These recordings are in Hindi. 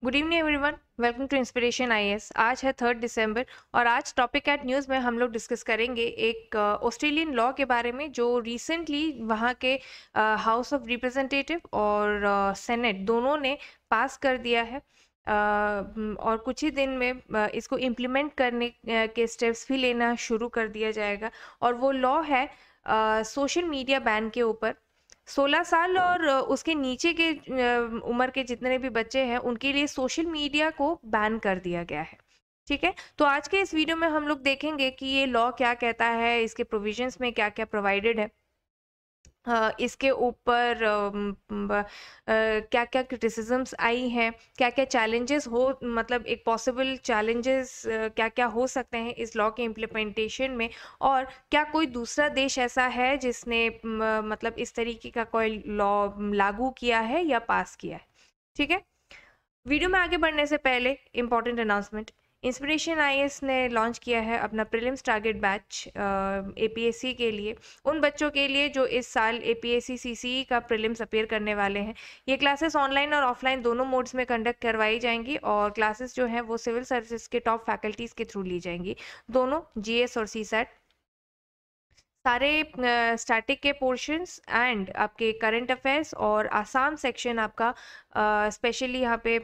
Good evening everyone. Welcome to inspiration IAS. आज है 3 दिसंबर और आज टॉपिक एट न्यूज़ में हम लोग डिस्कस करेंगे एक ऑस्ट्रेलियन लॉ के बारे में जो रिसेंटली वहाँ के हाउस ऑफ रिप्रेजेंटेटिव और सेनेट दोनों ने पास कर दिया है। और कुछ ही दिन में इसको इम्प्लीमेंट करने के स्टेप्स भी लेना शुरू कर दिया जाएगा। और वो लॉ है सोशल मीडिया बैन के ऊपर। 16 साल और उसके नीचे के उम्र के जितने भी बच्चे हैं उनके लिए सोशल मीडिया को बैन कर दिया गया है। ठीक है, तो आज के इस वीडियो में हम लोग देखेंगे कि ये लॉ क्या कहता है, इसके प्रोविजंस में क्या क्या प्रोवाइडेड है, इसके ऊपर क्या क्या क्रिटिसिजम्स आई हैं, क्या क्या चैलेंजेस हो, मतलब एक पॉसिबल चैलेंजेस क्या क्या हो सकते हैं इस लॉ के इम्प्लीमेंटेशन में, और क्या कोई दूसरा देश ऐसा है जिसने मतलब इस तरीके का कोई लॉ लागू किया है या पास किया है। ठीक है, वीडियो में आगे बढ़ने से पहले इम्पॉर्टेंट अनाउंसमेंट। इंस्पिरेशन आईएएस ने लॉन्च किया है अपना प्रीलिम्स टारगेट बैच एपीएससी के लिए, उन बच्चों के लिए जो इस साल एपीएससी सीसीई का प्रीलिम्स अपेयर करने वाले हैं। ये क्लासेस ऑनलाइन और ऑफलाइन दोनों मोड्स में कंडक्ट करवाई जाएंगी और क्लासेस जो हैं वो सिविल सर्विसेज के टॉप फैकल्टीज़ के थ्रू ली जाएंगी, दोनों जीएस और सीसैट। सारे स्टैटिक के पोर्शंस एंड आपके करंट अफेयर्स और आसाम सेक्शन आपका स्पेशली यहाँ पे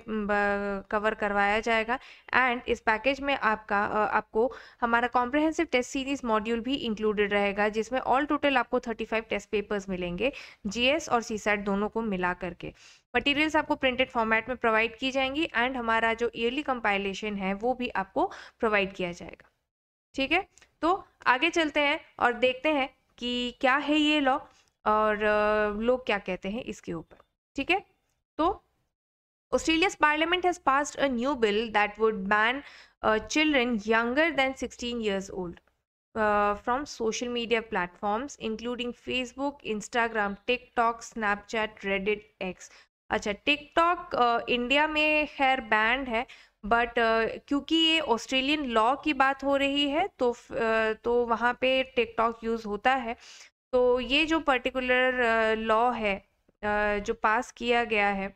कवर करवाया जाएगा। एंड इस पैकेज में आपको हमारा कॉम्प्रहेंसिव टेस्ट सीरीज मॉड्यूल भी इंक्लूडेड रहेगा, जिसमें ऑल टोटल आपको 35 टेस्ट पेपर्स मिलेंगे, जीएस और सीसैट दोनों को मिला करके। मटेरियल्स आपको प्रिंटेड फॉर्मेट में प्रोवाइड की जाएंगी एंड हमारा जो ईयरली कंपाइलेशन है वो भी आपको प्रोवाइड किया जाएगा। ठीक है, तो आगे चलते हैं और देखते हैं कि क्या है ये लॉ और लोग क्या कहते हैं इसके ऊपर। ठीक है, तो Australia's parliament has passed a new bill that would ban children younger than 16 years old from social media platforms including Facebook, Instagram, TikTok, Snapchat, Reddit, X। अच्छा, टिकटॉक इंडिया में खैर बैंड है, बट क्योंकि ये ऑस्ट्रेलियन लॉ की बात हो रही है तो वहाँ पे टिकटॉक यूज़ होता है। तो ये जो पर्टिकुलर लॉ है जो पास किया गया है,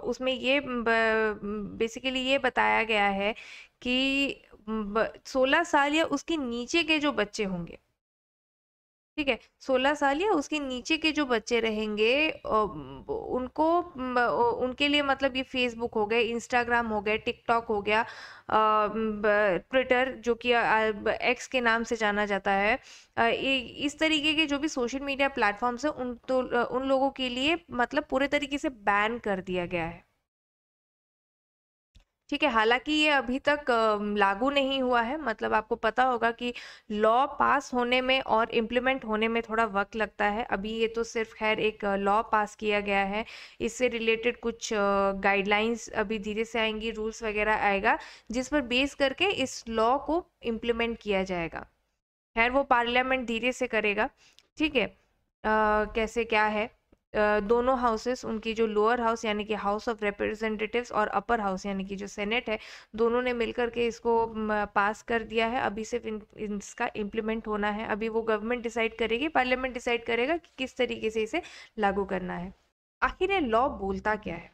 उसमें ये बेसिकली ये बताया गया है कि 16 साल या उसके नीचे के जो बच्चे होंगे, ठीक है, 16 साल या उसके नीचे के जो बच्चे रहेंगे उनको उनके लिए मतलब ये फेसबुक हो गए, इंस्टाग्राम हो गए, टिकटॉक हो गया, ट्विटर जो कि एक्स के नाम से जाना जाता है, इस तरीके के जो भी सोशल मीडिया प्लेटफॉर्म्स हैं उन लोगों के लिए मतलब पूरे तरीके से बैन कर दिया गया है। ठीक है, हालांकि ये अभी तक लागू नहीं हुआ है, मतलब आपको पता होगा कि लॉ पास होने में और इम्प्लीमेंट होने में थोड़ा वक्त लगता है। अभी ये तो सिर्फ खैर एक लॉ पास किया गया है, इससे रिलेटेड कुछ गाइडलाइंस अभी धीरे से आएंगी, रूल्स वगैरह आएगा जिस पर बेस करके इस लॉ को इम्प्लीमेंट किया जाएगा। खैर वो पार्लियामेंट धीरे से करेगा। ठीक है, कैसे क्या है, दोनों हाउसेस, उनकी जो लोअर हाउस यानी कि हाउस ऑफ रिप्रेजेंटेटिव्स और अपर हाउस यानी कि जो सेनेट है, दोनों ने मिलकर के इसको पास कर दिया है। अभी सिर्फ इसका इम्प्लीमेंट होना है। अभी वो गवर्नमेंट डिसाइड करेगी, पार्लियामेंट डिसाइड करेगा कि किस तरीके से इसे लागू करना है। आखिर ये लॉ बोलता क्या है?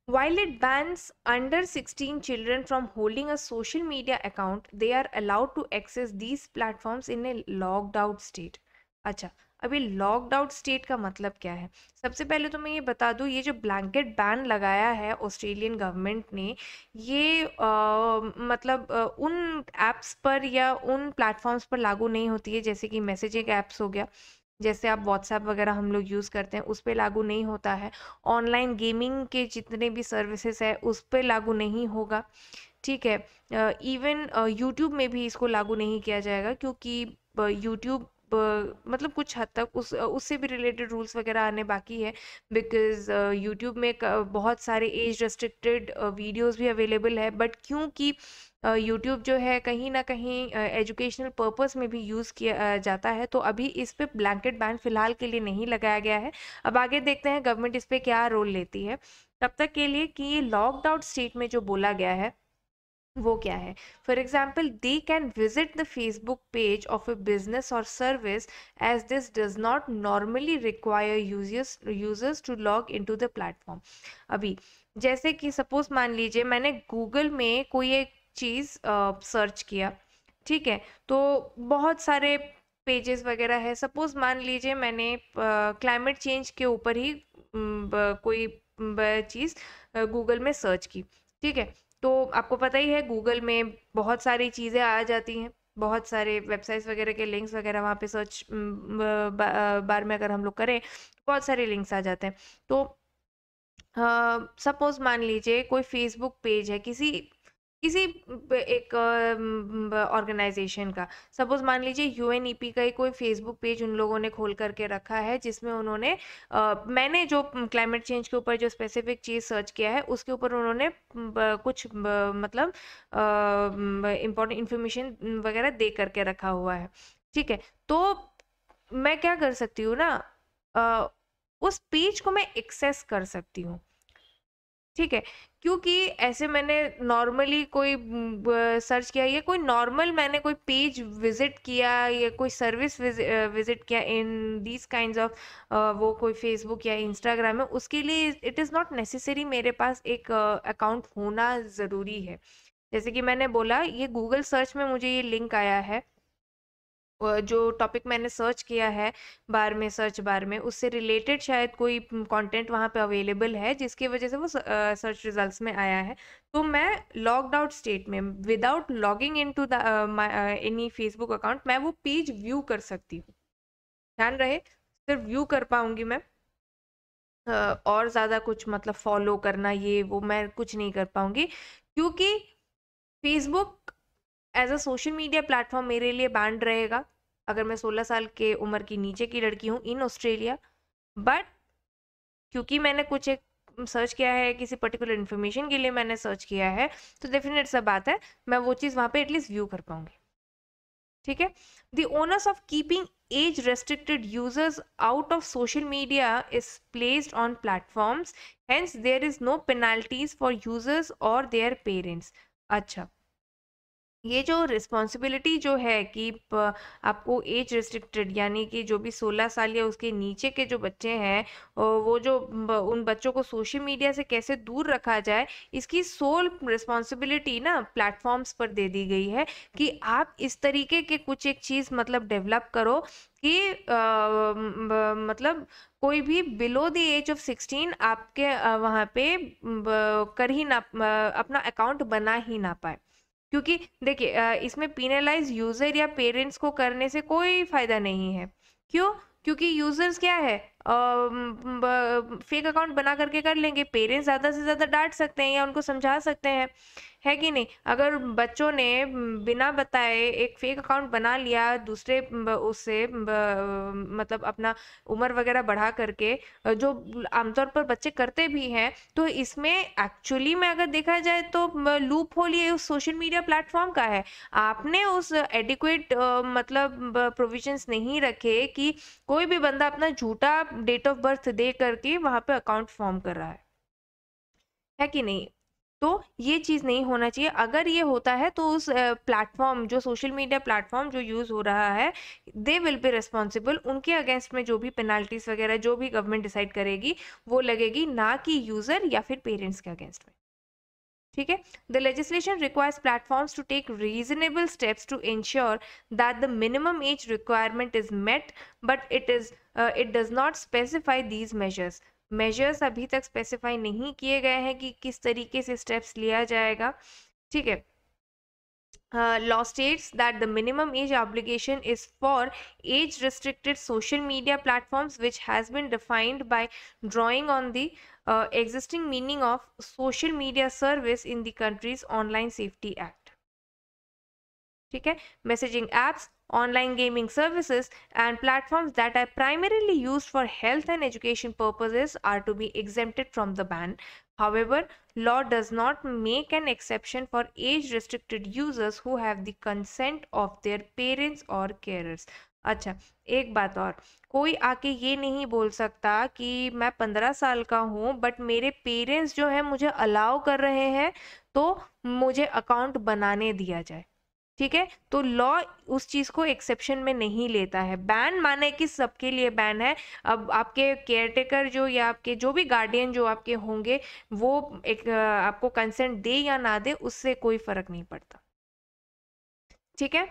While it bans under 16 children from holding a social media account, they are allowed to access these platforms in a locked out state। अच्छा, अभी लॉकड आउट स्टेट का मतलब क्या है? सबसे पहले तो मैं ये बता दूं, ये जो ब्लैंकेट बैन लगाया है ऑस्ट्रेलियन गवर्नमेंट ने, ये मतलब उन एप्स पर या उन प्लेटफॉर्म्स पर लागू नहीं होती है, जैसे कि मैसेजिंग एप्स हो गया, जैसे आप व्हाट्सएप वगैरह हम लोग यूज़ करते हैं, उस पे लागू नहीं होता है। ऑनलाइन गेमिंग के जितने भी सर्विसेज है उस पे लागू नहीं होगा। ठीक है, इवन यूट्यूब में भी इसको लागू नहीं किया जाएगा, क्योंकि यूट्यूब मतलब कुछ हद तक उससे भी रिलेटेड रूल्स वगैरह आने बाकी है, बिकॉज यूट्यूब में बहुत सारे एज रेस्ट्रिक्टेड वीडियोस भी अवेलेबल है, बट क्योंकि यूट्यूब जो है कहीं ना कहीं एजुकेशनल पर्पस में भी यूज़ किया जाता है, तो अभी इस पे ब्लैंकेट बैन फिलहाल के लिए नहीं लगाया गया है। अब आगे देखते हैं गवर्नमेंट इस पे क्या रोल लेती है। तब तक के लिए कि ये लॉकड आउट स्टेट में जो बोला गया है, वो क्या है? For example, they can visit the Facebook page of a business और service as this does not normally require users to log in to the platform. अभी जैसे कि सपोज मान लीजिए मैंने गूगल में कोई एक चीज़ सर्च किया, ठीक है, तो बहुत सारे पेजेस वगैरह है। सपोज मान लीजिए मैंने क्लाइमेट चेंज के ऊपर ही कोई चीज़ गूगल में सर्च की, ठीक है। तो आपको पता ही है गूगल में बहुत सारी चीज़ें आ जाती हैं, बहुत सारे वेबसाइट्स वगैरह के लिंक्स वगैरह वहाँ पे सर्च बार में अगर हम लोग करें तो बहुत सारे लिंक्स आ जाते हैं। तो सपोज मान लीजिए कोई फेसबुक पेज है किसी किसी एक ऑर्गेनाइजेशन का। सपोज मान लीजिए यूएनईपी का ही कोई फेसबुक पेज उन लोगों ने खोल करके रखा है, जिसमें उन्होंने मैंने जो क्लाइमेट चेंज के ऊपर जो स्पेसिफिक चीज़ सर्च किया है उसके ऊपर उन्होंने कुछ मतलब इम्पोर्टेंट इंफॉर्मेशन वगैरह दे करके रखा हुआ है, ठीक है। तो मैं क्या कर सकती हूँ ना, अ, उस पेज को मैं एक्सेस कर सकती हूँ, ठीक है। क्योंकि ऐसे मैंने नॉर्मली कोई सर्च किया या कोई नॉर्मल मैंने कोई पेज विजिट किया या कोई सर्विस विजिट किया इन दीज काइंड्स ऑफ, वो कोई फेसबुक या इंस्टाग्राम है, उसके लिए इट इज़ नॉट नेसेसरी मेरे पास एक अकाउंट होना ज़रूरी है। जैसे कि मैंने बोला ये गूगल सर्च में मुझे ये लिंक आया है, जो टॉपिक मैंने सर्च किया है बार में, सर्च बार में, उससे रिलेटेड शायद कोई कंटेंट वहाँ पे अवेलेबल है जिसकी वजह से वो सर्च रिजल्ट्स में आया है। तो मैं लॉग्ड आउट स्टेट में without logging into the any Facebook account मैं वो पेज व्यू कर सकती हूँ। ध्यान रहे, सिर्फ व्यू कर पाऊंगी मैं, और ज़्यादा कुछ मतलब फॉलो करना ये वो मैं कुछ नहीं कर पाऊंगी, क्योंकि Facebook as a social media platform मेरे लिए बैंड रहेगा अगर मैं 16 साल के उम्र की नीचे की लड़की हूँ इन ऑस्ट्रेलिया। बट क्योंकि मैंने कुछ एक सर्च किया है, किसी पर्टिकुलर इन्फॉर्मेशन के लिए मैंने सर्च किया है, तो डेफिनेट सा बात है मैं वो चीज़ वहाँ पे एटलीस्ट व्यू कर पाऊंगी, ठीक है। The owners of keeping age restricted users out of social media is placed on platforms, hence there is no penalties for users और देयर पेरेंट्स। अच्छा, ये जो रिस्पॉन्सिबिलिटी जो है कि आपको एज रिस्ट्रिक्टेड यानी कि जो भी 16 साल या उसके नीचे के जो बच्चे हैं, वो जो उन बच्चों को सोशल मीडिया से कैसे दूर रखा जाए, इसकी सोल रिस्पॉन्सिबिलिटी ना प्लेटफॉर्म्स पर दे दी गई है कि आप इस तरीके के कुछ एक चीज़ मतलब डेवलप करो कि मतलब कोई भी बिलो द एज ऑफ 16 आपके वहाँ पे कर ही ना अपना अकाउंट बना ही ना पाए। क्योंकि देखिए इसमें पीनलाइज यूजर या पेरेंट्स को करने से कोई फायदा नहीं है। क्यों? क्योंकि यूजर्स क्या है, फेक अकाउंट बना करके कर लेंगे, पेरेंट्स ज़्यादा से ज़्यादा डांट सकते हैं या उनको समझा सकते हैं, है कि नहीं। अगर बच्चों ने बिना बताए एक फेक अकाउंट बना लिया दूसरे उससे मतलब अपना उम्र वगैरह बढ़ा करके, जो आमतौर पर बच्चे करते भी हैं, तो इसमें एक्चुअली में अगर देखा जाए तो लूप होल ये उस सोशल मीडिया प्लेटफॉर्म का है। आपने उस एडिक्वेट मतलब प्रोविजंस नहीं रखे कि कोई भी बंदा अपना झूठा डेट ऑफ बर्थ दे करके वहां पे अकाउंट फॉर्म कर रहा है कि नहीं। तो ये चीज़ नहीं होना चाहिए। अगर ये होता है तो उस प्लेटफॉर्म जो सोशल मीडिया प्लेटफॉर्म जो यूज़ हो रहा है, दे विल बी रिस्पॉन्सिबल। उनके अगेंस्ट में जो भी पेनाल्टीज वगैरह जो भी गवर्नमेंट डिसाइड करेगी वो लगेगी, ना कि यूज़र या फिर पेरेंट्स के अगेंस्ट में, ठीक है। The legislation requires platforms to take reasonable steps to ensure that the minimum age requirement is met, but it does not specify these measures. Measures अभी तक स्पेसिफाई नहीं किए गए हैं कि किस तरीके से स्टेप्स लिया जाएगा, ठीक है। Law states that the minimum age obligation is for age restricted social media platforms, which has been defined by drawing on the existing meaning of social media service in the country's Online Safety Act, ठीक है। Messaging apps, online gaming services and platforms that are primarily used for health and education purposes are to be exempted from the ban. However, law does not make an exception for age restricted users who have the consent of their parents or carers. अच्छा, एक बात और, कोई आके ये नहीं बोल सकता कि मैं 15 साल का हूँ बट मेरे पेरेंट्स जो है मुझे अलाउ कर रहे हैं, तो मुझे अकाउंट बनाने दिया जाए। ठीक है, तो लॉ उस चीज को एक्सेप्शन में नहीं लेता है। बैन माने कि सबके लिए बैन है। अब आपके केयरटेकर जो या आपके जो भी गार्डियन जो आपके होंगे, वो एक आपको कंसेंट दे या ना दे, उससे कोई फर्क नहीं पड़ता। ठीक है,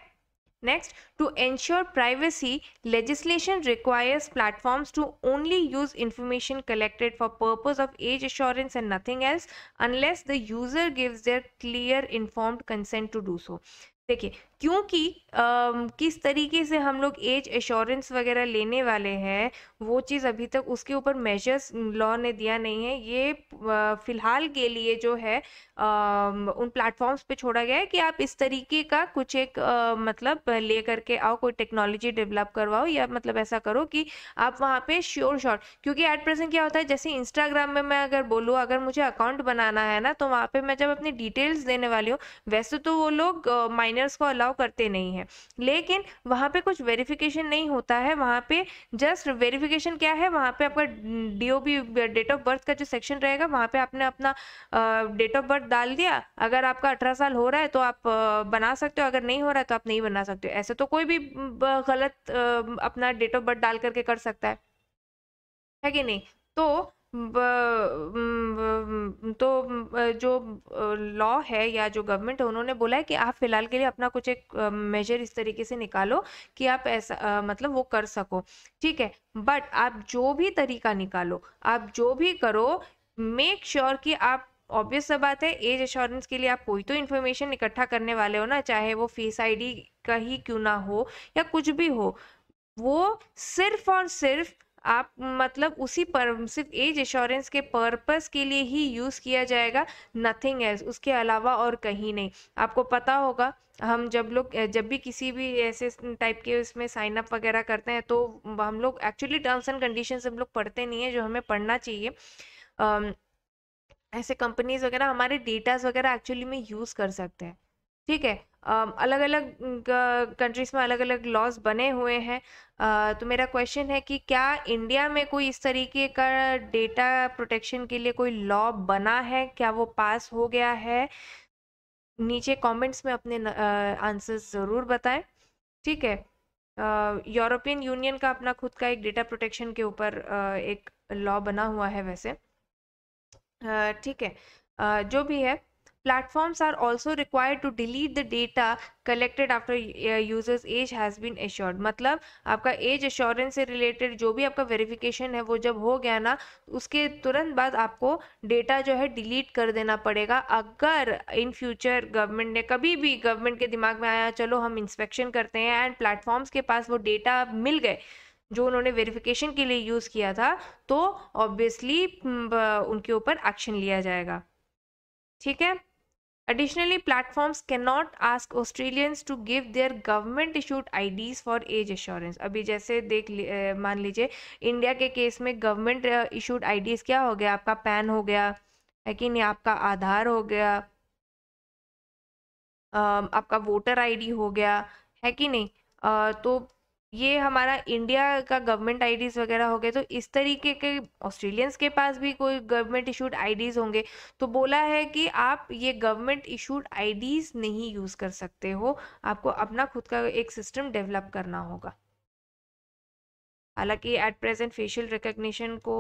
next, to ensure privacy, legislation requires platforms to only use information collected for purpose of age assurance and nothing else, unless the user gives their clear informed consent to do so. देखिए, क्योंकि किस तरीके से हम लोग एज एश्योरेंस वगैरह लेने वाले हैं, वो चीज़ अभी तक उसके ऊपर मेजर्स लॉ ने दिया नहीं है। ये फिलहाल के लिए जो है उन प्लेटफॉर्म्स पे छोड़ा गया है कि आप इस तरीके का कुछ एक मतलब ले करके आओ, कोई टेक्नोलॉजी डेवलप करवाओ, या मतलब ऐसा करो कि आप वहाँ पे श्योर शॉट, क्योंकि एट प्रेजेंट क्या होता है, जैसे इंस्टाग्राम में मैं अगर बोलूँ, अगर मुझे अकाउंट बनाना है ना, तो वहाँ पे मैं जब अपनी डिटेल्स देने वाली हूँ, वैसे तो वो लोग माइनर्स को अलाउ करते नहीं है, लेकिन वहाँ पे कुछ वेरिफिकेशन नहीं होता है। वहाँ पे जस्ट वेरिफिकेशन क्या है, वहाँ पे आपका डीओबी, डेट ऑफ बर्थ का जो सेक्शन रहेगा, वहाँ पे आपने अपना डेट ऑफ बर्थ डाल दिया। अगर आपका 18 साल हो रहा है तो आप बना सकते हो, अगर नहीं हो रहा है तो आप नहीं बना सकते हो। ऐसे तो कोई भी गलत अपना डेट ऑफ बर्थ डाल करके कर सकता है कि नहीं? तो जो लॉ है या जो गवर्नमेंट है, उन्होंने बोला है कि आप फिलहाल के लिए अपना कुछ एक मेजर इस तरीके से निकालो कि आप ऐसा मतलब वो कर सको। ठीक है, बट आप जो भी तरीका निकालो, आप जो भी करो, मेक श्योर कि आप, ऑब्वियस सा बात है, एज एश्योरेंस के लिए आप कोई तो इन्फॉर्मेशन इकट्ठा करने वाले हो ना, चाहे वो फेस आईडी का ही क्यों ना हो या कुछ भी हो, वो सिर्फ और सिर्फ आप मतलब उसी पर सिर्फ एज एश्योरेंस के पर्पस के लिए ही यूज किया जाएगा, नथिंग एल्स, उसके अलावा और कहीं नहीं। आपको पता होगा, हम जब भी किसी भी ऐसे टाइप के उसमें साइन अप वगैरह करते हैं, तो हम लोग एक्चुअली टर्म्स एंड कंडीशंस हम लोग पढ़ते नहीं है, जो हमें पढ़ना चाहिए। ऐसे कंपनीज वगैरह हमारे डेटास वगैरह एक्चुअली में यूज कर सकते हैं। ठीक है, अलग अलग कंट्रीज में अलग अलग लॉज बने हुए हैं। तो मेरा क्वेश्चन है कि क्या इंडिया में कोई इस तरीके का डेटा प्रोटेक्शन के लिए कोई लॉ बना है, क्या वो पास हो गया है? नीचे कमेंट्स में अपने आंसर्स ज़रूर बताएं। ठीक है, यूरोपियन यूनियन का अपना खुद का एक डेटा प्रोटेक्शन के ऊपर एक लॉ बना हुआ है वैसे। ठीक है, जो भी है, platforms are also required to delete the data collected after users age has been assured। मतलब आपका एज एश्योरेंस से रिलेटेड जो भी आपका वेरिफिकेशन है, वो जब हो गया ना, उसके तुरंत बाद आपको डेटा जो है डिलीट कर देना पड़ेगा। अगर इन फ्यूचर गवर्नमेंट ने कभी भी, गवर्नमेंट के दिमाग में आया चलो हम इंस्पेक्शन करते हैं, एंड प्लेटफॉर्म्स के पास वो डेटा मिल गए जो उन्होंने वेरिफिकेशन के लिए यूज़ किया था, तो ऑब्वियसली उनके ऊपर एक्शन लिया जाएगा। ठीक है, additionally platforms cannot ask Australians to give their government issued IDs for age assurance। अभी जैसे मान लीजिए इंडिया के केस में गवर्नमेंट इशूड आईडीज क्या हो गया, आपका पैन हो गया है कि नहीं, आपका आधार हो गया, आपका वोटर आईडी हो गया, है कि नहीं? तो ये हमारा इंडिया का गवर्नमेंट आईडीज वगैरह हो गए। तो इस तरीके के ऑस्ट्रेलियंस के पास भी कोई गवर्नमेंट इशूड आईडीज होंगे, तो बोला है कि आप ये गवर्नमेंट इशूड आईडीज नहीं यूज कर सकते हो, आपको अपना खुद का एक सिस्टम डेवलप करना होगा। हालांकि एट प्रेजेंट फेशियल रिकग्निशन को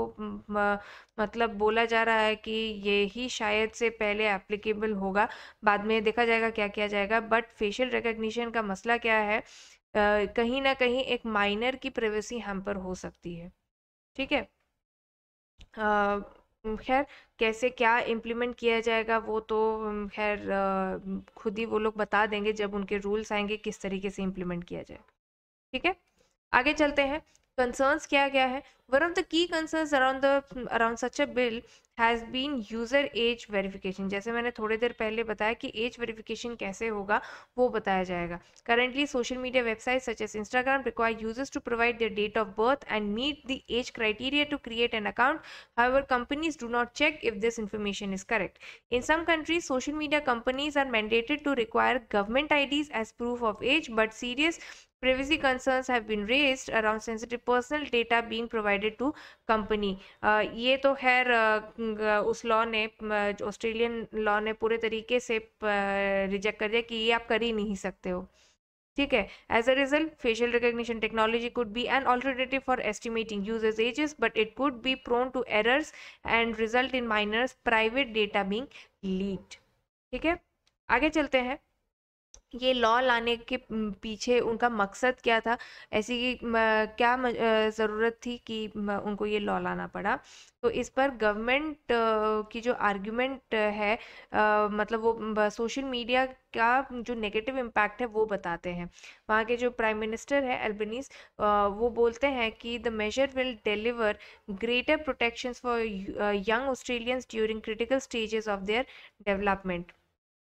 मतलब बोला जा रहा है कि ये ही शायद से पहले एप्लीकेबल होगा, बाद में देखा जाएगा क्या किया जाएगा। बट फेशियल रिकग्निशन का मसला क्या है, कहीं ना कहीं एक माइनर की प्राइवेसी हैम्पर हो सकती है। ठीक है, खैर कैसे क्या इम्प्लीमेंट किया जाएगा वो तो खैर खुद ही वो लोग बता देंगे जब उनके रूल्स आएंगे किस तरीके से इम्प्लीमेंट किया जाए। ठीक है, आगे चलते हैं। कंसर्न्स क्या क्या है? One of the key concerns around such a bill has been user age verification. जैसे मैंने थोड़ी देर पहले बताया कि एज वेरिफिकेशन कैसे होगा, वो बताया जाएगा। Currently, social media websites such as Instagram require users to provide their date of birth and meet the age criteria to create an account. However, companies do not check if this information is correct. In some countries, social media companies are mandated to require government IDs as proof of age, but serious Privacy concerns have been raised around sensitive personal data being provided to company. ये तो खैर उस लॉ ने, ऑस्ट्रेलियन लॉ ने पूरे तरीके से रिजेक्ट कर दिया कि ये आप कर ही नहीं सकते हो। ठीक है। As a result facial recognition technology could be an alternative for estimating users ages, but it could be prone to errors and result in minors private data being leaked. ठीक है, आगे चलते हैं। ये लॉ लाने के पीछे उनका मकसद क्या था, ऐसी क्या ज़रूरत थी कि उनको ये लॉ लाना पड़ा। तो इस पर गवर्नमेंट की जो आर्ग्यूमेंट है, मतलब वो सोशल मीडिया का जो नेगेटिव इम्पैक्ट है वो बताते हैं। वहाँ के जो प्राइम मिनिस्टर है एल्बनीज, वो बोलते हैं कि the measure will deliver greater protections for young Australians during critical stages of their development.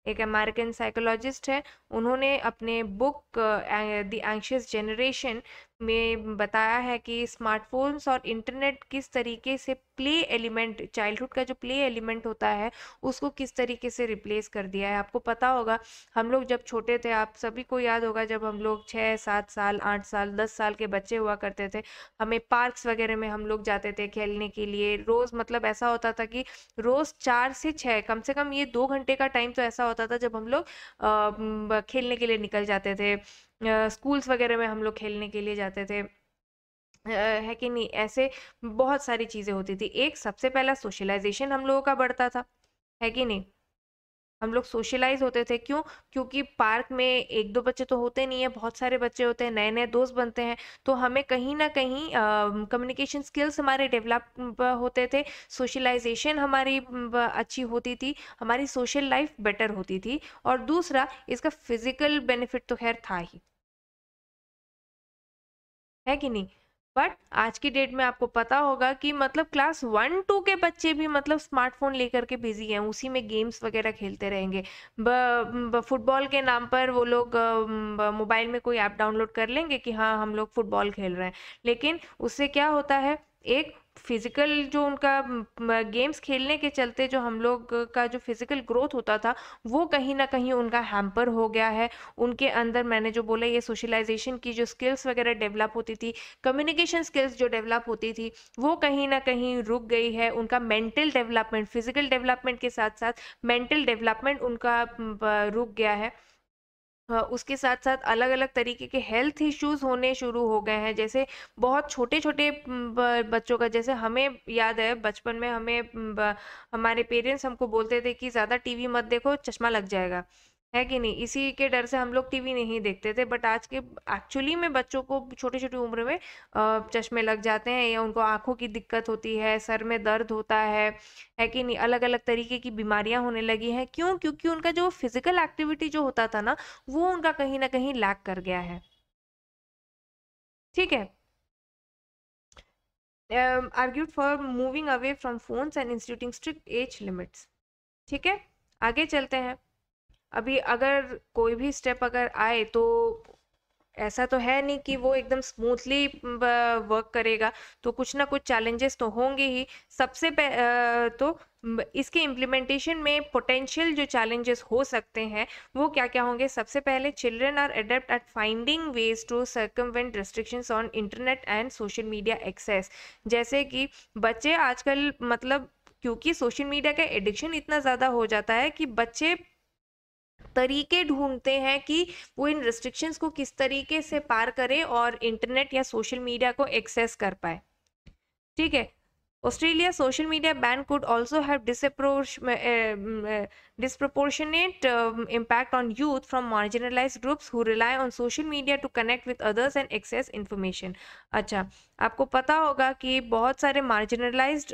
एक अमेरिकन साइकोलॉजिस्ट है, उन्होंने अपने बुक द एंग्शियस जनरेशन में बताया है कि स्मार्टफोन्स और इंटरनेट किस तरीके से प्ले एलिमेंट, चाइल्डहुड का जो प्ले एलिमेंट होता है उसको किस तरीके से रिप्लेस कर दिया है। आपको पता होगा हम लोग जब छोटे थे, आप सभी को याद होगा जब हम लोग 6 7 साल 8 साल 10 साल के बच्चे हुआ करते थे, हमें पार्क्स वगैरह में हम लोग जाते थे खेलने के लिए रोज़। मतलब ऐसा होता था कि रोज़ 4 से 6 कम से कम ये 2 घंटे का टाइम तो ऐसा होता था जब हम लोग खेलने के लिए निकल जाते थे। स्कूल्स वगैरह में हम लोग खेलने के लिए जाते थे, है कि नहीं। ऐसे बहुत सारी चीज़ें होती थी। एक सबसे पहला सोशलाइजेशन हम लोगों का बढ़ता था, है कि नहीं। हम लोग सोशलाइज होते थे, क्यों? क्योंकि पार्क में एक दो बच्चे तो होते नहीं है, बहुत सारे बच्चे होते हैं, नए नए दोस्त बनते हैं, तो हमें कहीं ना कहीं कम्युनिकेशन स्किल्स हमारे डेवलप होते थे, सोशलाइजेशन हमारी अच्छी होती थी, हमारी सोशल लाइफ बेटर होती थी। और दूसरा, इसका फिजिकल बेनिफिट तो खैर था ही, है कि नहीं। बट आज की डेट में आपको पता होगा कि मतलब क्लास 1 2 के बच्चे भी मतलब स्मार्टफोन लेकर के बिजी हैं, उसी में गेम्स वगैरह खेलते रहेंगे। फुटबॉल के नाम पर वो लोग मोबाइल में कोई ऐप डाउनलोड कर लेंगे कि हाँ हम लोग फुटबॉल खेल रहे हैं, लेकिन उससे क्या होता है, एक फिजिकल जो उनका गेम्स खेलने के चलते जो हम लोग का जो फिजिकल ग्रोथ होता था वो कहीं ना कहीं उनका हैम्पर हो गया है। उनके अंदर मैंने जो बोला, ये सोशलाइजेशन की जो स्किल्स वगैरह डेवलप होती थी, कम्युनिकेशन स्किल्स जो डेवलप होती थी, वो कहीं ना कहीं रुक गई है। उनका मेंटल डेवलपमेंट, फिजिकल डेवलपमेंट के साथ साथ मेंटल डेवलपमेंट उनका रुक गया है। उसके साथ साथ अलग अलग तरीके के हेल्थ इश्यूज होने शुरू हो गए हैं। जैसे बहुत छोटे छोटे बच्चों का, जैसे हमें याद है बचपन में हमें हमारे पेरेंट्स हमको बोलते थे कि ज़्यादा टीवी मत देखो, चश्मा लग जाएगा, है कि नहीं। इसी के डर से हम लोग टीवी नहीं देखते थे। बट आज के एक्चुअली में बच्चों को छोटी छोटी उम्र में चश्मे लग जाते हैं, या उनको आंखों की दिक्कत होती है, सर में दर्द होता है कि नहीं। अलग अलग तरीके की बीमारियां होने लगी हैं, क्यों? क्योंकि उनका जो फिजिकल एक्टिविटी जो होता था ना, वो उनका कहीं ना कहीं लैक कर गया है। ठीक है। Argued for moving away from phones and instituting strict as limits. ठीक है, आगे चलते हैं। अभी अगर कोई भी स्टेप अगर आए तो ऐसा तो है नहीं कि वो एकदम स्मूथली वर्क करेगा, तो कुछ ना कुछ चैलेंजेस तो होंगे ही। तो इसके इम्प्लीमेंटेशन में पोटेंशियल जो चैलेंजेस हो सकते हैं वो क्या क्या होंगे। सबसे पहले, children are adept at finding ways to circumvent restrictions on internet and social media access. जैसे कि बच्चे आजकल मतलब क्योंकि सोशल मीडिया का एडिक्शन इतना ज़्यादा हो जाता है कि बच्चे तरीके ढूंढते हैं कि वो इन रिस्ट्रिक्शंस को किस तरीके से पार करे और इंटरनेट या सोशल मीडिया को एक्सेस कर पाए। ठीक है। Australia's social media ban could also have disproportionate impact on youth from marginalized groups who rely on social media to connect with others and access information. अच्छा, आपको पता होगा कि बहुत सारे marginalized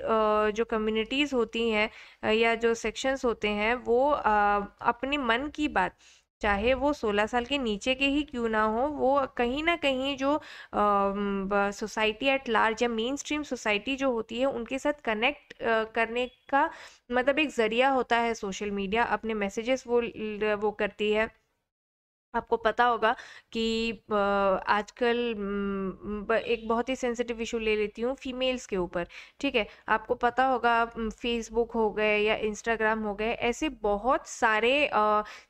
जो communities होती हैं या जो sections होते हैं वो अपने मन की बात, चाहे वो 16 साल के नीचे के ही क्यों ना हो, वो कहीं ना कहीं जो सोसाइटी एट लार्ज या मेन स्ट्रीम सोसाइटी जो होती है उनके साथ कनेक्ट करने का मतलब एक ज़रिया होता है सोशल मीडिया। अपने मैसेजेस वो करती है, आपको पता होगा कि आजकल एक बहुत ही सेंसिटिव इशू ले लेती हूँ फीमेल्स के ऊपर। ठीक है, आपको पता होगा फेसबुक हो गए या इंस्टाग्राम हो गए, ऐसे बहुत सारे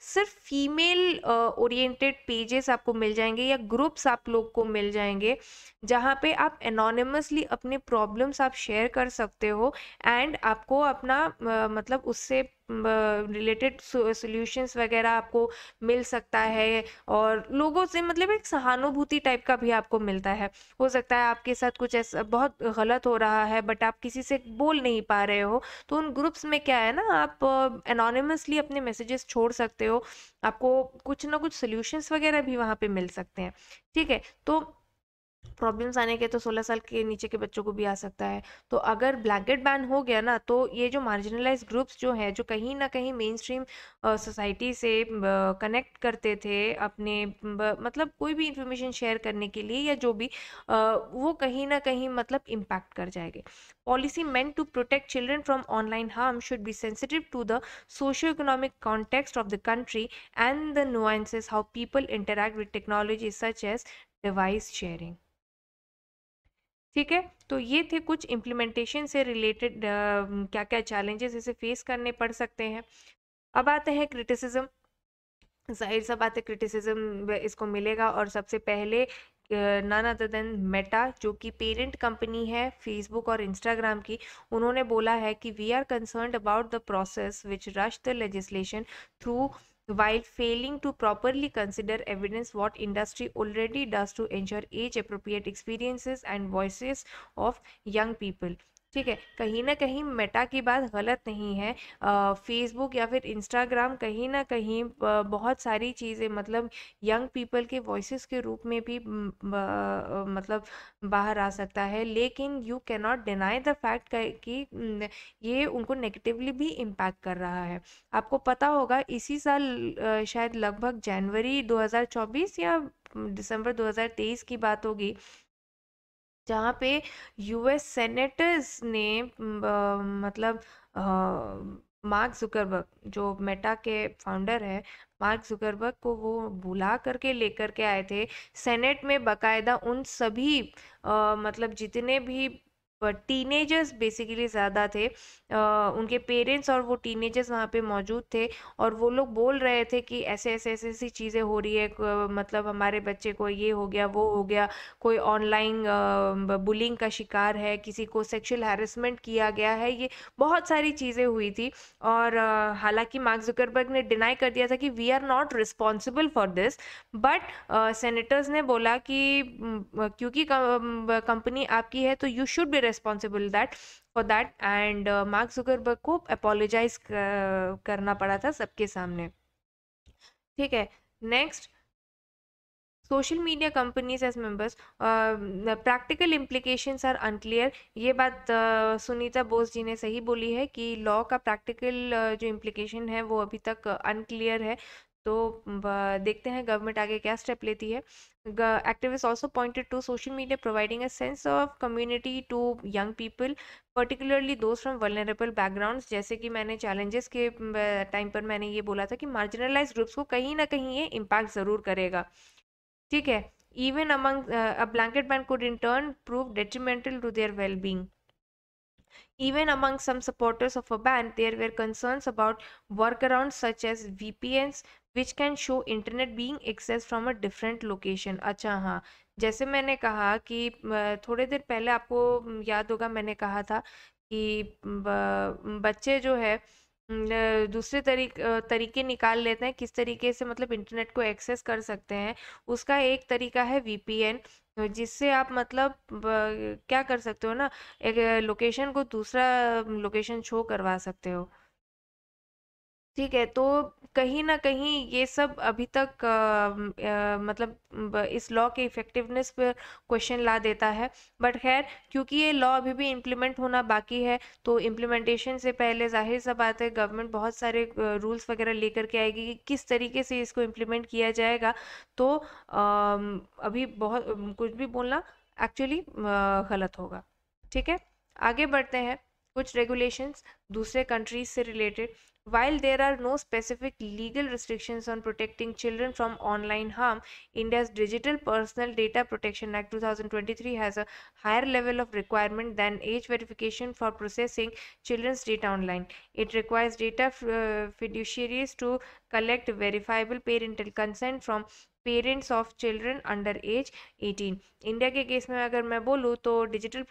सिर्फ फीमेल ओरिएंटेड पेजेस आपको मिल जाएंगे या ग्रुप्स आप लोग को मिल जाएंगे, जहाँ पे आप एनोनिमसली अपने प्रॉब्लम्स आप शेयर कर सकते हो एंड आपको अपना मतलब उससे रिलेटेड सॉल्यूशंस वगैरह आपको मिल सकता है, और लोगों से मतलब एक सहानुभूति टाइप का भी आपको मिलता है। हो सकता है आपके साथ कुछ ऐसा बहुत गलत हो रहा है बट आप किसी से बोल नहीं पा रहे हो, तो उन ग्रुप्स में क्या है ना, आप एनोनिमसली अपने मैसेजेस छोड़ सकते हो, आपको कुछ ना कुछ सोल्यूशंस वगैरह भी वहाँ पे मिल सकते हैं। ठीक है, तो प्रॉब्लम्स आने के तो 16 साल के नीचे के बच्चों को भी आ सकता है। तो अगर ब्लैंकेट बैन हो गया ना, तो ये जो मार्जिनलाइज ग्रुप्स जो हैं, जो कहीं ना कहीं मेन स्ट्रीम सोसाइटी से कनेक्ट करते थे अपने मतलब कोई भी इंफॉर्मेशन शेयर करने के लिए या जो भी, वो कहीं ना कहीं मतलब इम्पैक्ट कर जाएंगे। Policy meant to protect children from online harm should be sensitive to the socio-economic context of the country and the nuances how people interact with technology such as device sharing। ठीक है, तो ये थे कुछ इम्प्लीमेंटेशन से रिलेटेड क्या क्या चैलेंजेस इसे फेस करने पड़ सकते हैं। अब आते हैं क्रिटिसिज्म। जाहिर सा बात है क्रिटिसिज्म इसको मिलेगा, और सबसे पहले नन अदर देन मेटा, जो कि पेरेंट कंपनी है फेसबुक और इंस्टाग्राम की, उन्होंने बोला है कि we are concerned about the process which rush the legislation through while failing to properly consider evidence what industry already does to ensure age appropriate experiences and voices of young people। ठीक है, कहीं ना कहीं मेटा की बात गलत नहीं है। फेसबुक या फिर इंस्टाग्राम कहीं ना कहीं बहुत सारी चीज़ें मतलब यंग पीपल के वॉइसेस के रूप में भी मतलब बाहर आ सकता है, लेकिन you can not deny the fact कि ये उनको नेगेटिवली भी इम्पैक्ट कर रहा है। आपको पता होगा इसी साल शायद लगभग जनवरी 2024 या दिसंबर 2023 की बात होगी, जहाँ पे यूएस सेनेटर्स ने मतलब मार्क जुकरबर्ग जो मेटा के फाउंडर है, मार्क जुकरबर्ग को वो बुला करके लेकर के आए थे सेनेट में, बकायदा उन सभी मतलब जितने भी टीनेजर्स बेसिकली ज़्यादा थे, उनके पेरेंट्स और वो टीनेजर्स वहाँ पे मौजूद थे, और वो लोग बोल रहे थे कि ऐसे ऐसे ऐसे ऐसी चीज़ें हो रही है, मतलब हमारे बच्चे को ये हो गया वो हो गया, कोई ऑनलाइन बुलिंग का शिकार है, किसी को सेक्सुअल हैरेसमेंट किया गया है, ये बहुत सारी चीज़ें हुई थी। और हालांकि मार्क जुकरबर्ग ने डिनाई कर दिया था कि we are not responsible for this, but senators ने बोला कि क्योंकि कंपनी आपकी है तो you should be responsible that for that, and Mark Zuckerberg को अपोलोजाइज करना पड़ा था सबके सामने। ठीक है, next, social media companies age members, practical implications are unclear. ये बात सुनीता बोस जी ने सही बोली है कि लॉ का प्रैक्टिकल जो इम्प्लीकेशन है वो अभी तक अनक्लियर है। तो देखते हैं गवर्नमेंट आगे क्या स्टेप लेती है। Activists also pointed to social media providing a sense of community to young people, particularly those from vulnerable backgrounds। जैसे कि मैंने challenges के टाइम पर मैंने ये बोला था कि marginalized groups को कहीं ना कहीं ये impact ज़रूर करेगा। ठीक है, even among a blanket ban could in turn prove detrimental to their well-being। Even among some supporters of a ban, there were concerns about workarounds such as VPNs, which can show internet being accessed from a different location। अच्छा हाँ, जैसे मैंने कहा कि थोड़े देर पहले आपको याद होगा मैंने कहा था कि बच्चे जो है दूसरे तरीके निकाल लेते हैं किस तरीके से मतलब इंटरनेट को एक्सेस कर सकते हैं। उसका एक तरीका है वीपीएन, जिससे आप मतलब क्या कर सकते हो ना, एक लोकेशन को दूसरा लोकेशन शो करवा सकते हो। ठीक है, तो कहीं ना कहीं ये सब अभी तक मतलब इस लॉ के इफेक्टिवनेस पर क्वेश्चन ला देता है। बट खैर, क्योंकि ये लॉ अभी भी इम्प्लीमेंट होना बाकी है, तो इम्प्लीमेंटेशन से पहले जाहिर सा बात है गवर्नमेंट बहुत सारे रूल्स वगैरह लेकर के आएगी कि किस तरीके से इसको इम्प्लीमेंट किया जाएगा। तो अभी बहुत कुछ भी बोलना एक्चुअली गलत होगा। ठीक है, आगे बढ़ते हैं। कुछ रेगुलेशंस दूसरे कंट्रीज से related. While there are no specific legal restrictions on protecting children from online harm, India's Digital Personal Data Protection Act 2023 has a higher level of requirement than age verification for processing children's data online. It requires data fiduciaries to collect verifiable parental consent from parents of children under as 18. India के केस में अगर मैं बोलूँ तो digital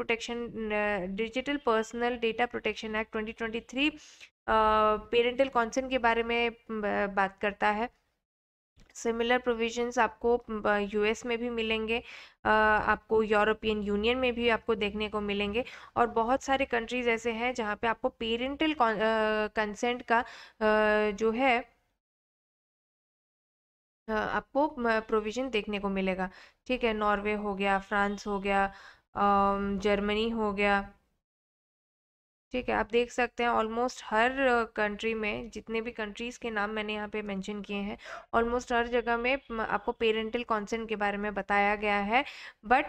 personal data protection act 2023 parental consent के बारे में बात करता है. सिमिलर प्रोविजंस आपको यूएस में भी मिलेंगे, आपको यूरोपियन यूनियन में भी आपको देखने को मिलेंगे, और बहुत सारे कंट्रीज ऐसे हैं जहाँ पे आपको पेरेंटल कंसेंट का जो है आपको प्रोविजन देखने को मिलेगा. ठीक है, नॉर्वे हो गया, फ्रांस हो गया, जर्मनी हो गया. ठीक है, आप देख सकते हैं ऑलमोस्ट हर कंट्री में, जितने भी कंट्रीज़ के नाम मैंने यहाँ पे मेंशन किए हैं, ऑलमोस्ट हर जगह में आपको पेरेंटल कंसेंट के बारे में बताया गया है. बट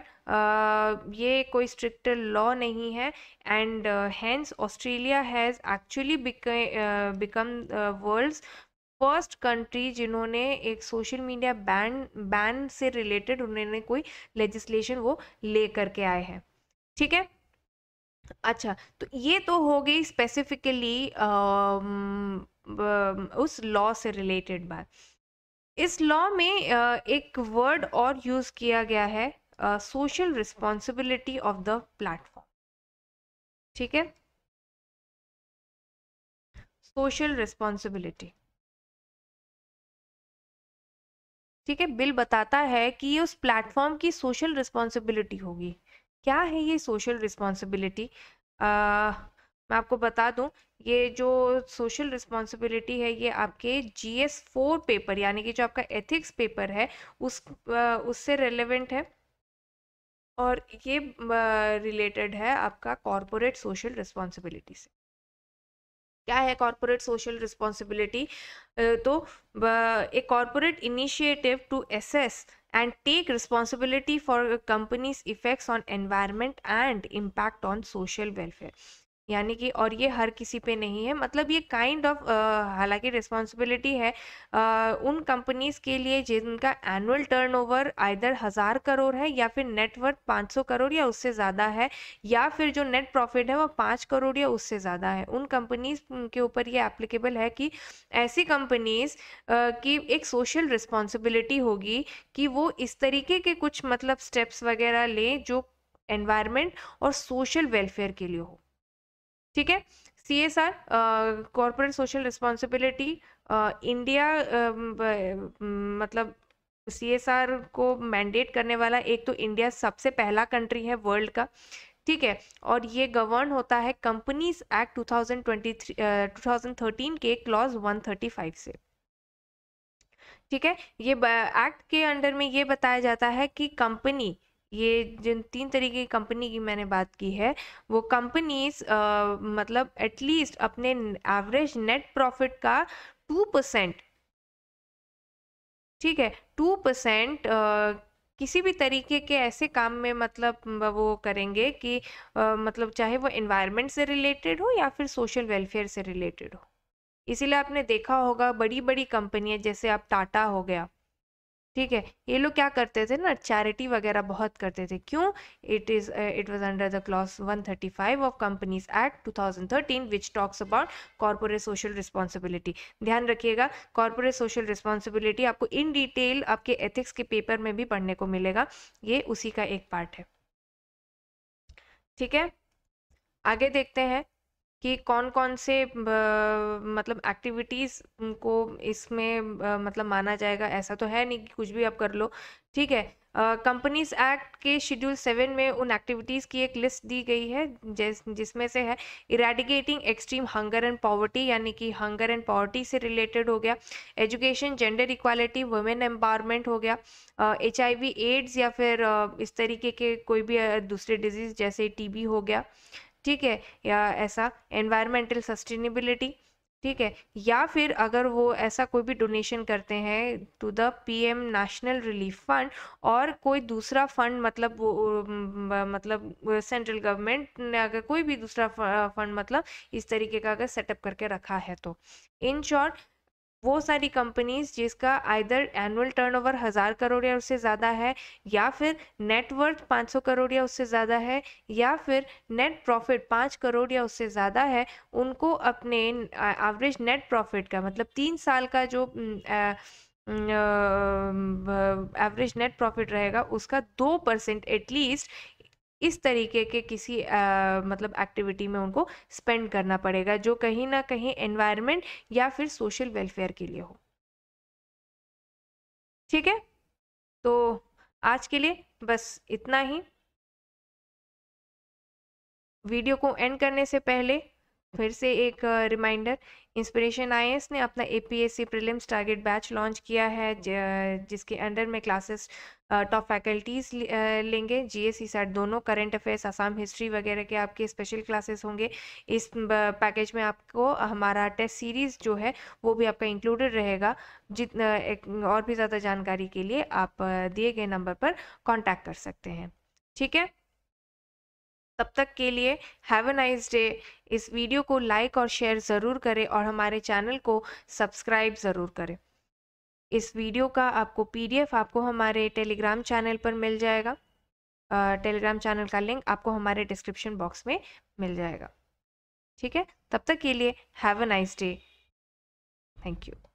ये कोई स्ट्रिक्ट लॉ नहीं है. And hence Australia has actually become world's first country जिन्होंने एक सोशल मीडिया बैन से रिलेटेड उन्होंने कोई लेजिस्लेशन वो ले करके आए हैं. ठीक है, अच्छा, तो ये तो हो गई स्पेसिफिकली उस लॉ से रिलेटेड बात. इस लॉ में एक वर्ड और यूज किया गया है, social responsibility of the platform. ठीक है, सोशल रिस्पॉन्सिबिलिटी. ठीक है, बिल बताता है कि ये उस प्लेटफॉर्म की सोशल रिस्पॉन्सिबिलिटी होगी. क्या है ये सोशल रिस्पॉन्सिबिलिटी? मैं आपको बता दूं, ये जो सोशल रिस्पॉन्सिबिलिटी है ये आपके GS4 पेपर यानी कि जो आपका एथिक्स पेपर है उससे रेलेवेंट है, और ये रिलेटेड है आपका कॉरपोरेट सोशल रिस्पॉन्सिबिलिटी से. क्या है कॉरपोरेट सोशल रिस्पॉन्सिबिलिटी? तो a corporate initiative to assess and take responsibility for a company's effects on environment and impact on social welfare. यानी कि, और ये हर किसी पे नहीं है, मतलब ये काइंड ऑफ हालांकि रिस्पॉन्सिबिलिटी है उन कंपनीज के लिए जिनका एनुअल टर्नओवर आइदर 1000 करोड़ है या फिर नेटवर्थ 500 करोड़ या उससे ज़्यादा है, या फिर जो नेट प्रॉफिट है वो 5 करोड़ या उससे ज़्यादा है. उन कंपनीज के ऊपर ये एप्लीकेबल है कि ऐसी कंपनीज की एक सोशल रिस्पॉन्सिबिलिटी होगी कि वो इस तरीके के कुछ मतलब स्टेप्स वगैरह लें जो एनवायरनमेंट और सोशल वेलफेयर के लिए हो. ठीक है, CSR corporate social responsibility. India मतलब CSR को मैंडेट करने वाला एक तो इंडिया सबसे पहला कंट्री है वर्ल्ड का. ठीक है, और ये गवर्न होता है कंपनीज एक्ट 2013 के क्लॉज 135 से. ठीक है, ये एक्ट के अंडर में ये बताया जाता है कि कंपनी, ये जिन 3 तरीके की कंपनी की मैंने बात की है, वो कंपनीज मतलब एटलीस्ट अपने एवरेज नेट प्रॉफिट का 2%, ठीक है, 2% किसी भी तरीके के ऐसे काम में मतलब वो करेंगे कि मतलब चाहे वो एनवायरनमेंट से रिलेटेड हो या फिर सोशल वेलफेयर से रिलेटेड हो. इसीलिए आपने देखा होगा बड़ी बड़ी कंपनियां जैसे आप टाटा हो गया, ठीक है, ये लोग क्या करते थे ना, चैरिटी वगैरह बहुत करते थे. क्यों? It was under the clause 135 of companies act 2013 which talks about corporate social responsibility. ध्यान रखिएगा, कॉर्पोरेट सोशल रिस्पॉन्सिबिलिटी आपको इन डिटेल आपके एथिक्स के पेपर में भी पढ़ने को मिलेगा. ये उसी का एक पार्ट है. ठीक है, आगे देखते हैं कि कौन कौन से मतलब एक्टिविटीज़ को इसमें मतलब माना जाएगा. ऐसा तो है नहीं कि कुछ भी आप कर लो. ठीक है, कंपनीज एक्ट के शेड्यूल 7 में उन एक्टिविटीज़ की एक लिस्ट दी गई है जिसमें से है eradicating extreme hunger and poverty, यानी कि हंगर एंड पॉवर्टी से रिलेटेड हो गया. Education, gender equality, women empowerment हो गया. HIV एड्स या फिर इस तरीके के कोई भी दूसरे डिजीज़ जैसे TB हो गया. ठीक है, या ऐसा एनवायरमेंटल सस्टेनेबिलिटी, ठीक है। या फिर अगर वो ऐसा कोई भी डोनेशन करते हैं to the PM national relief fund और कोई दूसरा फंड, मतलब वो मतलब सेंट्रल गवर्नमेंट ने अगर कोई भी दूसरा फंड मतलब इस तरीके का अगर सेटअप करके रखा है तो इन शॉर्ट वो सारी कंपनीज जिसका आइदर एनुअल टर्नओवर 1000 करोड़ या उससे ज़्यादा है, या फिर नेटवर्थ 500 करोड़ या उससे ज़्यादा है, या फिर नेट प्रॉफिट 5 करोड़ या उससे ज़्यादा है, उनको अपने एवरेज नेट प्रॉफिट का मतलब 3 साल का जो एवरेज नेट प्रॉफिट रहेगा उसका 2% एटलीस्ट इस तरीके के किसी मतलब एक्टिविटी में उनको स्पेंड करना पड़ेगा जो कहीं ना कहीं एनवायरनमेंट या फिर सोशल वेलफेयर के लिए हो। ठीक है, तो आज के लिए बस इतना ही। वीडियो को एंड करने से पहले फिर से एक रिमाइंडर, इंस्पिरेशन आईएएस ने अपना APSC prelims target batch launch किया है जिसके अंडर में क्लासेस टॉप फैकल्टीज लेंगे। जीएससी सेट दोनों, करंट अफेयर्स, आसाम हिस्ट्री वगैरह के आपके स्पेशल क्लासेस होंगे। इस पैकेज में आपको हमारा टेस्ट सीरीज जो है वो भी आपका इंक्लूडेड रहेगा। जितना और भी ज़्यादा जानकारी के लिए आप दिए गए नंबर पर कॉन्टैक्ट कर सकते हैं। ठीक है, तब तक के लिए हैव अ नाइस डे। इस वीडियो को लाइक और शेयर ज़रूर करें और हमारे चैनल को सब्सक्राइब ज़रूर करें। इस वीडियो का आपको पीडीएफ आपको हमारे टेलीग्राम चैनल पर मिल जाएगा। टेलीग्राम चैनल का लिंक आपको हमारे डिस्क्रिप्शन बॉक्स में मिल जाएगा। ठीक है, तब तक के लिए have a nice day. Thank you.